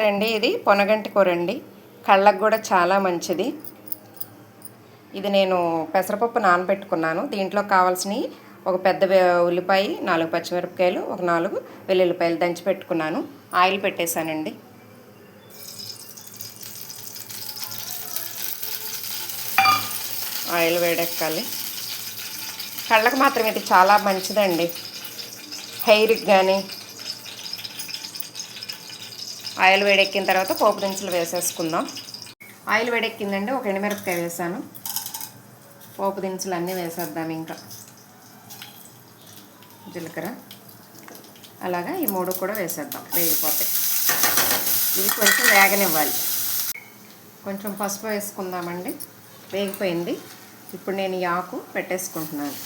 రండి, ఇది పొనగంటి కూర అండి. కళ్ళకు కూడా చాలా మంచిది. ఇది నేను పెసరపప్పు నానబెట్టుకున్నాను. దీంట్లో కావాల్సినవి ఒక పెద్ద ఉల్లిపాయ, 4 పచ్చిమిరపకాయలు, ఒక 4 వెల్లుల్లిపాయలు దంచి పెట్టుకున్నాను. ఆయిల్ పెట్టేశానండి. ఆయిల్ వేడెక్కాలి. కళ్ళకు మాత్రం ఇది చాలా మంచిదండి, హెయిర్కి కానీ. ఆయిల్ వేడెక్కిన తర్వాత పోపు దినుసులు వేసేసుకుందాం. ఆయిల్ వేడెక్కిందండి, ఒక ఎండుమిరపకాయ వేసాను. పోపు దినుసులు అన్నీ వేసేద్దాం. ఇంకా జీలకర్ర, అలాగా ఈ 3 కూడా వేసేద్దాం. వేగిపోతాయి. ఇది కొంచెం వేగనివ్వాలి. కొంచెం పసుపు వేసుకుందామండి. వేగిపోయింది. ఇప్పుడు నేను ఈ ఆకు పెట్టేసుకుంటున్నాను.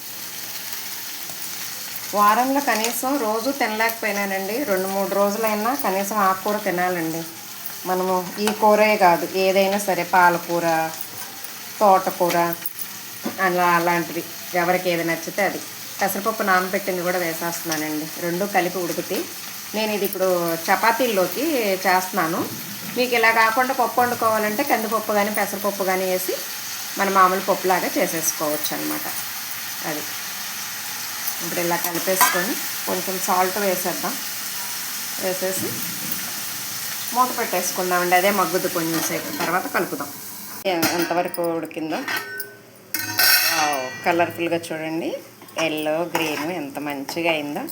వారంలో కనీసం రోజు తినలేకపోయినానండి, 2-3 రోజులైనా కనీసం ఆకుకూర తినాలండి. మనము ఈ కూరే కాదు, ఏదైనా సరే, పాలకూర, తోటకూర, అలాంటివి ఎవరికి ఏది నచ్చితే అది. పెసరపప్పు నానబెట్టింది కూడా వేసేస్తున్నానండి. 2 కలిపి ఉడుకుతాయి. నేను ఇది ఇప్పుడు చపాతీల్లోకి చేస్తున్నాను. మీకు ఇలా కాకుండా పప్పు వండుకోవాలంటే కందిపప్పు కానీ పెసరపప్పు కానీ వేసి మన మామూలు పప్పులాగా చేసేసుకోవచ్చు అనమాట. అది ఇప్పుడు ఇలా కలిపేసుకొని కొంచెం సాల్ట్ వేసేద్దాం. వేసేసి మూత పెట్టేసుకుందామండి. అదే మగ్గుద్దు కొంచెం సేపు, తర్వాత కలుపుదాం. ఎంతవరకు ఉడికిందో కలర్ఫుల్గా చూడండి, ఎల్లో గ్రీన్ ఎంత మంచిగా అయిందో.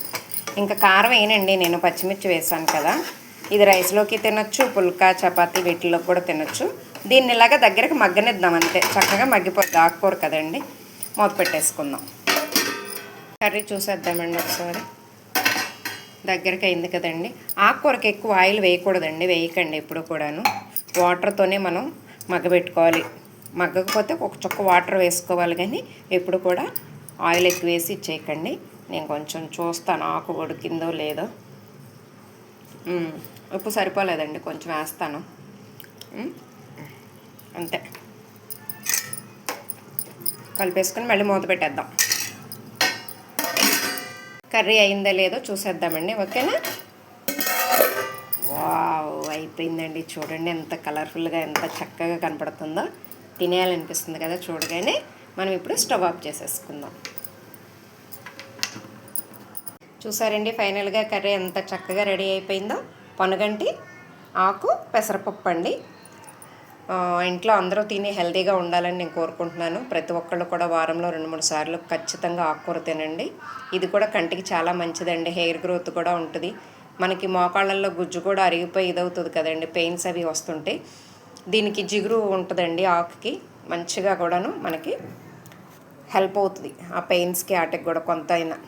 ఇంకా కారం వేయనండి, నేను పచ్చిమిర్చి వేసాను కదా. ఇది రైస్లోకి తినొచ్చు, పుల్కా, చపాతీ వీటిలోకి కూడా తినొచ్చు. దీన్ని ఇలాగా దగ్గరకు మగ్గనిద్దాం అంతే. చక్కగా మగ్గిపోద్ది, ఆకుకూర కదండి. మూత పెట్టేసుకుందాం. కర్రీ చూసేద్దామండి ఒకసారి. దగ్గరికి అయింది కదండి. ఆకుకూరకి ఎక్కువ ఆయిల్ వేయకూడదండి, వేయకండి ఎప్పుడు కూడాను. వాటర్తోనే మనం మగ్గబెట్టుకోవాలి. మగ్గకపోతే ఒక చుక్క వాటర్ వేసుకోవాలి, కానీ ఎప్పుడు కూడా ఆయిల్ ఎక్కువ వేసి ఇచ్చేయకండి. నేను కొంచెం చూస్తాను ఆకు ఉడికిందో లేదో. ఉప్పు సరిపోలేదండి, కొంచెం వేస్తాను అంతే. కలిపేసుకొని మళ్ళీ మూత పెట్టేద్దాం. కర్రీ అయిందో లేదో చూసేద్దామండి. ఓకేనా? వావ్, అయిపోయిందండి. చూడండి ఎంత కలర్ఫుల్గా, ఎంత చక్కగా కనపడుతుందో. తినేయాలనిపిస్తుంది కదా చూడగానే. మనం ఇప్పుడు స్టవ్ ఆఫ్ చేసేసుకుందాం. చూసారండి, ఫైనల్గా కర్రీ ఎంత చక్కగా రెడీ అయిపోయిందో. పొనగంటి ఆకు పెసరపప్పు అండి. ఇంట్లో అందరూ తిని హెల్తీగా ఉండాలని నేను కోరుకుంటున్నాను. ప్రతి ఒక్కళ్ళు కూడా వారంలో 2-3 సార్లు ఖచ్చితంగా ఆకుకూర తినండి. ఇది కూడా కంటికి చాలా మంచిదండి, హెయిర్ గ్రోత్ కూడా ఉంటుంది. మనకి మోకాళ్ళల్లో గుజ్జు కూడా అరిగిపోయి ఇదవుతుంది కదండి, పెయిన్స్ అవి వస్తుంటాయి. దీనికి జిగురు ఉంటుందండి ఆకుకి, మంచిగా కూడాను మనకి హెల్ప్ అవుతుంది ఆ పెయిన్స్కి, వాటికి కూడా కొంత అయినా.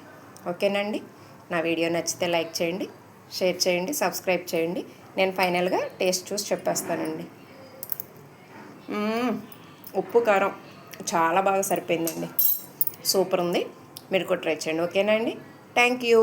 ఓకేనండి? నా వీడియో నచ్చితే లైక్ చేయండి, షేర్ చేయండి, సబ్స్క్రైబ్ చేయండి. నేను ఫైనల్గా టేస్ట్ చూసి చెప్పేస్తానండి. ఉప్పు కారం చాలా బాగా సరిపోయిందండి, సూపర్ ఉంది. మీరు కూడా ట్రై చేయండి. ఓకేనా అండి? Thank you.